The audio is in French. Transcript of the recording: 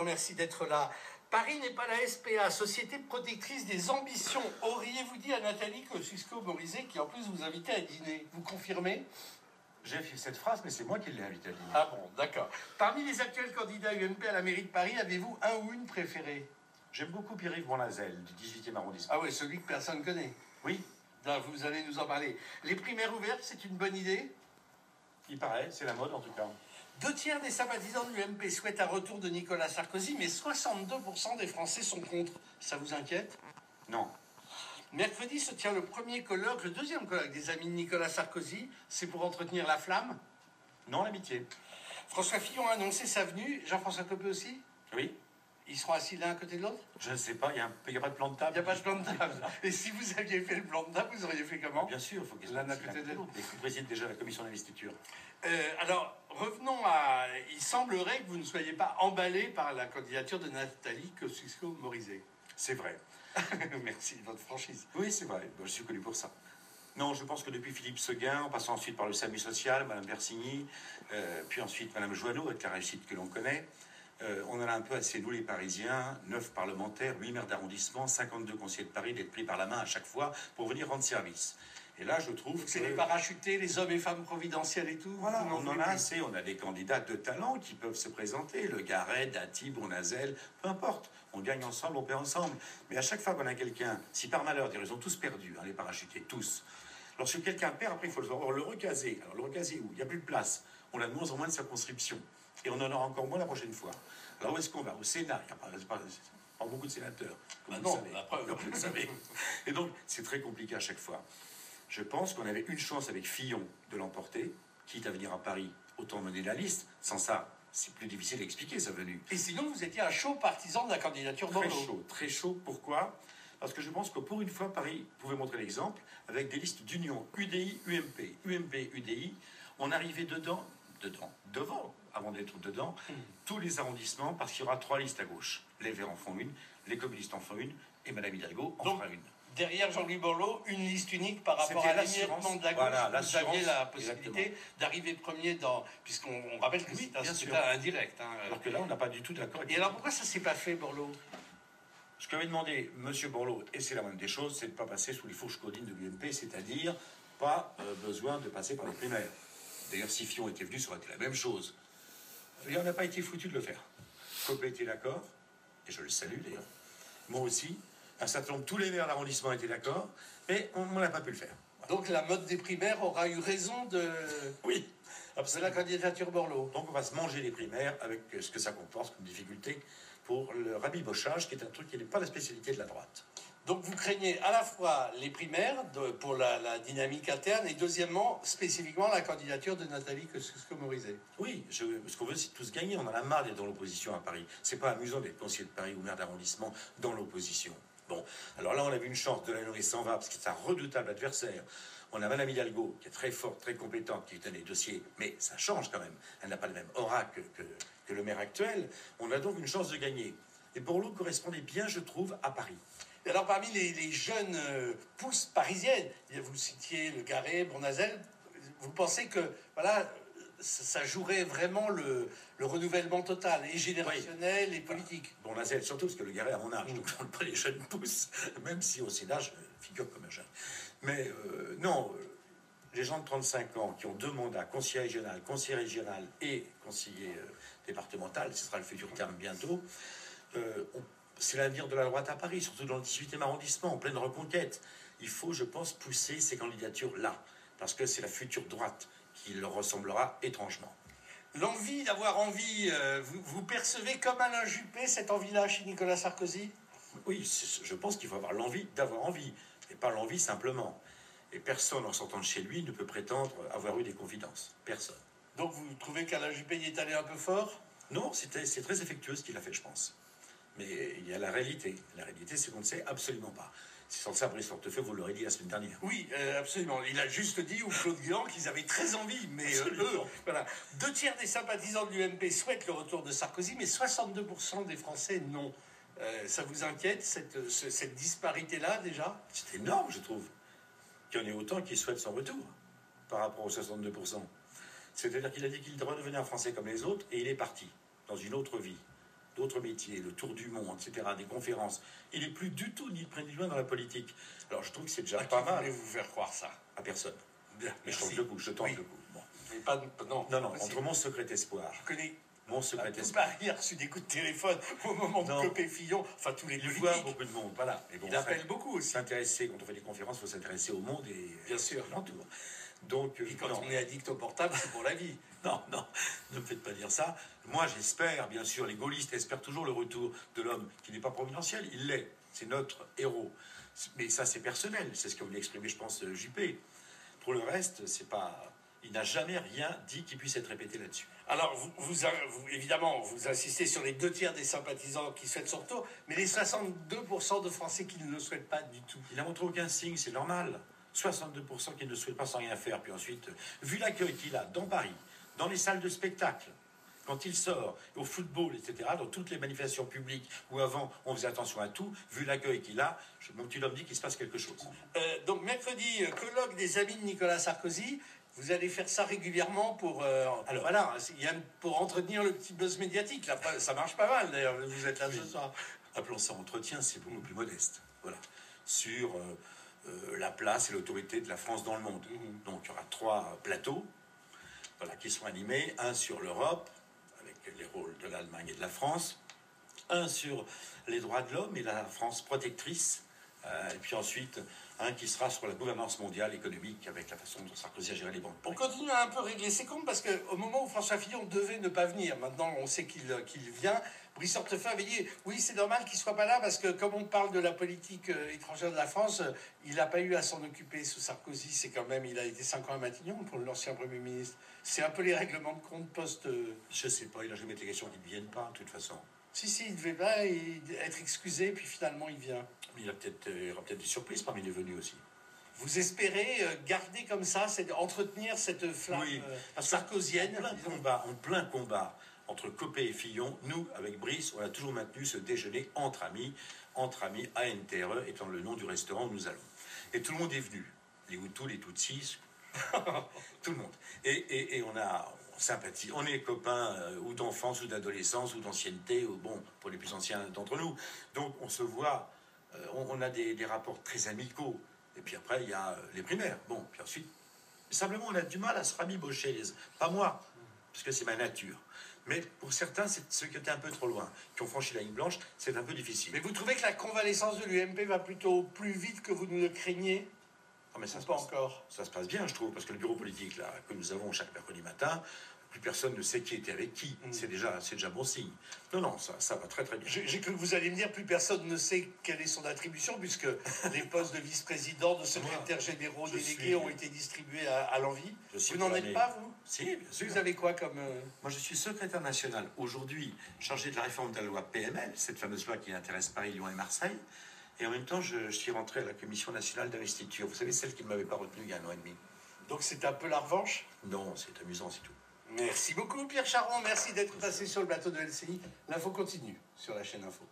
remercie d'être là. Paris n'est pas la SPA, Société protectrice des ambitions. Auriez-vous dit à Nathalie Kosciusko-Morizet, qui en plus vous invitait à dîner? Vous confirmez? J'ai fait cette phrase, mais c'est moi qui l'ai invité à dîner. Ah bon, d'accord. Parmi les actuels candidats UMP à la mairie de Paris, avez-vous un ou une préférée? J'aime beaucoup Pierre-Yves Bournazel, du 18e arrondissement. Ah oui, celui que personne ne connaît. Oui. Là, vous allez nous en parler. Les primaires ouvertes, c'est une bonne idée? Il paraît, c'est la mode en tout cas. 2 tiers des sympathisants de l'UMP souhaitent un retour de Nicolas Sarkozy, mais 62% des Français sont contre. Ça vous inquiète? Non. Mercredi se tient le premier colloque, le deuxième colloque des amis de Nicolas Sarkozy. C'est pour entretenir la flamme? Non, l'amitié. François Fillon a annoncé sa venue. Jean-François Copé aussi? Oui. Ils seront assis l'un à côté de l'autre? Je ne sais pas, il n'y a pas de plan de table. Il n'y a pas de plan de table. Et si vous aviez fait le plan de table, vous auriez fait comment? Bien sûr, il faut qu'ils soient soient l'un à côté de l'autre. Et vous présidez déjà la commission d'investiture. Alors, revenons à... Il semblerait que vous ne soyez pas emballé par la candidature de Nathalie Kosciusko-Morizet. C'est vrai. Merci de votre franchise. Oui, c'est vrai. Je suis connu pour ça. Non, je pense que depuis Philippe Seguin, en passant ensuite par le SAMU social, Mme Bersigny, puis ensuite Mme Joanneau, avec la réussite que l'on connaît, on en a un peu assez, nous les Parisiens, 9 parlementaires, 8 maires d'arrondissement, 52 conseillers de Paris, d'être pris par la main à chaque fois pour venir rendre service. Et là, je trouve que... C'est les parachutés, les hommes et femmes providentiels et tout. Voilà, on en a assez. On a des candidats de talent qui peuvent se présenter. Le Garret, Dati, Bournazel, peu importe. On gagne ensemble, on perd ensemble. Mais à chaque fois qu'on a quelqu'un, si par malheur, ils ont tous perdu, hein, les parachutés, tous. Lorsque quelqu'un perd, après, il faut le recaser. Alors, le recaser où? Il n'y a plus de place. On a de moins en moins de circonscriptions. Et on en aura encore moins la prochaine fois. Alors, où est-ce qu'on va? Au Sénat. Il n'y a pas beaucoup de sénateurs. Comme non, savez. la preuve. Comme vous le savez. Et donc, c'est très compliqué à chaque fois. Je pense qu'on avait une chance avec Fillon de l'emporter, quitte à venir à Paris, autant mener la liste. Sans ça, c'est plus difficile d'expliquer sa venue. Et sinon, vous étiez un chaud partisan de la candidature Borloo. Très chaud, très chaud. Pourquoi? Parce que je pense que pour une fois, Paris pouvait montrer l'exemple avec des listes d'union UDI, UMP, UMP, UDI. On arrivait devant, avant d'être dedans, tous les arrondissements, parce qu'il y aura 3 listes à gauche. Les Verts en font une, les communistes en font une, et Mme Hidalgo en fera une. Derrière Jean-Louis Borloo, une liste unique par rapport à l'émiettement de la gauche. Voilà, vous aviez la possibilité d'arriver premier dans... Puisqu'on rappelle que c'est un scrutin indirect. Hein. Alors que là, on n'a pas du tout d'accord. Et alors pourquoi ça ne s'est pas fait, Borloo? Ce qu'avait demandé M. Borloo, et c'est la moindre des choses, c'est de ne pas passer sous les fourches codines de l'UMP, c'est-à-dire pas besoin de passer par les primaires. D'ailleurs, si Fillon était venu, ça aurait été la même chose. Et on n'a pas été foutu de le faire. Copé était d'accord, et je le salue d'ailleurs. Moi aussi. Un certain nombre, tous les maires d'arrondissement étaient d'accord, mais on n'a pas pu le faire. Voilà. Donc la mode des primaires aura eu raison de... Oui, absolument. De la candidature Borloo. Donc on va se manger les primaires avec ce que ça comporte comme difficulté pour le rabibochage, qui est un truc qui n'est pas la spécialité de la droite. Donc vous craignez à la fois les primaires pour la dynamique interne et deuxièmement, spécifiquement, la candidature de Nathalie Kosciusko-Morizet. Oui, ce qu'on veut, c'est tous gagner. On en a marre d'être dans l'opposition à Paris. C'est pas amusant d'être conseiller de Paris ou maire d'arrondissement dans l'opposition. Bon, alors là, on a vu une chance. Delanoë s'en va parce que c'est un redoutable adversaire. On a Mme Hidalgo, qui est très forte, très compétente, qui tenait les dossiers, mais ça change quand même. Elle n'a pas le même aura que le maire actuel. On a donc une chance de gagner. Et Borloo correspondait bien, je trouve, à Paris. Et alors, parmi les jeunes pousses parisiennes, vous citiez Le Garret, Bournazel, vous pensez que, voilà, ça jouerait vraiment le renouvellement total, et générationnel, et politique. Bournazel, surtout parce que Le Garret a mon âge, donc je ne parle pas les jeunes pousses, même si au Sénat, je figure comme un jeune. Mais non, les gens de 35 ans qui ont 2 mandats, conseiller régional et conseiller départemental, ce sera le futur terme bientôt, c'est l'avenir de la droite à Paris, surtout dans le 18e arrondissement, en pleine reconquête. Il faut, je pense, pousser ces candidatures-là, parce que c'est la future droite qui leur ressemblera étrangement. L'envie d'avoir envie, vous percevez comme Alain Juppé cette envie-là chez Nicolas Sarkozy? Oui, je pense qu'il faut avoir l'envie d'avoir envie, et pas l'envie simplement. Et personne, en sortant de chez lui, ne peut prétendre avoir eu des confidences. Personne. Donc vous trouvez qu'Alain Juppé y est allé un peu fort? Non, c'est très affectueux ce qu'il a fait, je pense. Mais il y a la réalité. La réalité, c'est qu'on ne sait absolument pas. C'est sans ça, Brice Hortefeux, vous l'aurez dit la semaine dernière. Oui, absolument. Il a juste dit, ou Claude Guéant, qu'ils avaient très envie. Mais eux, voilà. 2 tiers des sympathisants de l'UMP souhaitent le retour de Sarkozy, mais 62% des Français non. Ça vous inquiète, cette disparité-là, déjà? C'est énorme, je trouve. Qu'il y en ait autant qui souhaitent son retour, par rapport aux 62%. C'est-à-dire qu'il a dit qu'il redevenait un Français comme les autres, et il est parti, dans une autre vie. d'autres métiers, le tour du monde, etc., des conférences. Il n'est plus du tout ni de près ni de loin dans la politique. Alors je trouve que c'est déjà pas mal. Qui voulez vous faire croire ça? À personne. Bien, Mais je merci. tente le coup, je tente le coup. Bon. Mais pas non. Non, entre mon secret espoir. Je connais. Mon secret espoir. Paris a reçu des coups de téléphone au moment de Copé-Fillon. Enfin, tous les Il politiques. voit beaucoup de monde, voilà. Mais bon, Il appelle beaucoup aussi. S'intéresser, quand on fait des conférences, il faut s'intéresser au monde et bien sûr l'entour. Donc, et quand on est addict au portable, c'est pour la vie. Non, ne me faites pas dire ça. Moi, j'espère, bien sûr, les gaullistes espèrent toujours le retour de l'homme qui n'est pas providentiel. Il l'est. C'est notre héros. Mais ça, c'est personnel. C'est ce que voulait exprimer, je pense, Juppé. Pour le reste, c'est pas... Il n'a jamais rien dit qui puisse être répété là-dessus. Alors, évidemment, vous insistez sur les 2 tiers des sympathisants qui souhaitent son retour, mais les 62% de Français qui ne le souhaitent pas du tout. Il n'a montré aucun signe, c'est normal. 62% qui ne souhaitent pas sans rien faire. Puis ensuite, vu l'accueil qu'il a dans Paris, dans les salles de spectacle, quand il sort, au football, etc., dans toutes les manifestations publiques où avant on faisait attention à tout, vu l'accueil qu'il a, mon petit homme dit qu'il se passe quelque chose. Donc mercredi, colloque des amis de Nicolas Sarkozy. Vous allez faire ça régulièrement pour voilà, pour entretenir le petit buzz médiatique. Là, ça marche pas mal d'ailleurs. Vous êtes là ce soir. Appelons ça entretien, c'est beaucoup plus modeste. Voilà, sur la place et l'autorité de la France dans le monde. Donc il y aura 3 plateaux, voilà, qui sont animés, un sur l'Europe avec les rôles de l'Allemagne et de la France, un sur les droits de l'homme et la France protectrice, et puis ensuite un qui sera sur la gouvernance mondiale économique avec la façon dont Sarkozy a géré les banques. On continue à un peu régler ses comptes parce qu'au moment où François Fillon devait ne pas venir, maintenant on sait qu'il vient, Brice Hortefeux avait dit oui, c'est normal qu'il soit pas là parce que comme on parle de la politique étrangère de la France, il n'a pas eu à s'en occuper sous Sarkozy. C'est quand même, il a été 5 ans à Matignon pour l'ancien Premier ministre. C'est un peu les règlements de compte post... Je sais pas, il n'a jamais été question qu'il ne vienne pas, de toute façon. Si, il devait pas être excusé, puis finalement il vient. Il y aura peut-être des surprises parmi les venus aussi. Vous espérez garder comme ça, entretenir cette flamme sarkozienne En plein combat entre Copé et Fillon, nous, avec Brice, on a toujours maintenu ce déjeuner entre amis, ANTRE étant le nom du restaurant où nous allons. Et tout le monde est venu, les Hutus, les Tutsis, tout le monde. Et on sympathie. On est copains ou d'enfance, ou d'adolescence, ou d'ancienneté, ou bon, pour les plus anciens d'entre nous. Donc on se voit, on a des rapports très amicaux. Et puis après, il y a les primaires. Bon, puis ensuite, simplement, on a du mal à se rabibocher. Pas moi, parce que c'est ma nature. Mais pour certains, c'est ceux qui étaient un peu trop loin, qui ont franchi la ligne blanche, c'est un peu difficile. Mais vous trouvez que la convalescence de l'UMP va plutôt plus vite que vous ne le craignez? Mais ça se passe bien, je trouve, parce que le bureau politique là, que nous avons chaque mercredi matin, plus personne ne sait qui était avec qui. C'est déjà bon signe. Non, ça va très très bien. J'ai cru que vous allez me dire plus personne ne sait quelle est son attribution, puisque les postes de vice-président, de secrétaire généraux, délégués ont été distribués à l'envi. Vous n'en êtes pas, vous? Si, bien sûr. Vous avez quoi comme... Moi, je suis secrétaire national, aujourd'hui, chargé de la réforme de la loi PML, cette fameuse loi qui intéresse Paris, Lyon et Marseille. Et en même temps, je suis rentré à la Commission nationale d'investiture. Vous savez, celle qui ne m'avait pas retenu il y a 1 an et demi. Donc c'est un peu la revanche? Non, c'est amusant, c'est tout. Merci beaucoup, Pierre Charon. Merci d'être passé sur le plateau de LCI. L'info continue sur la chaîne Info.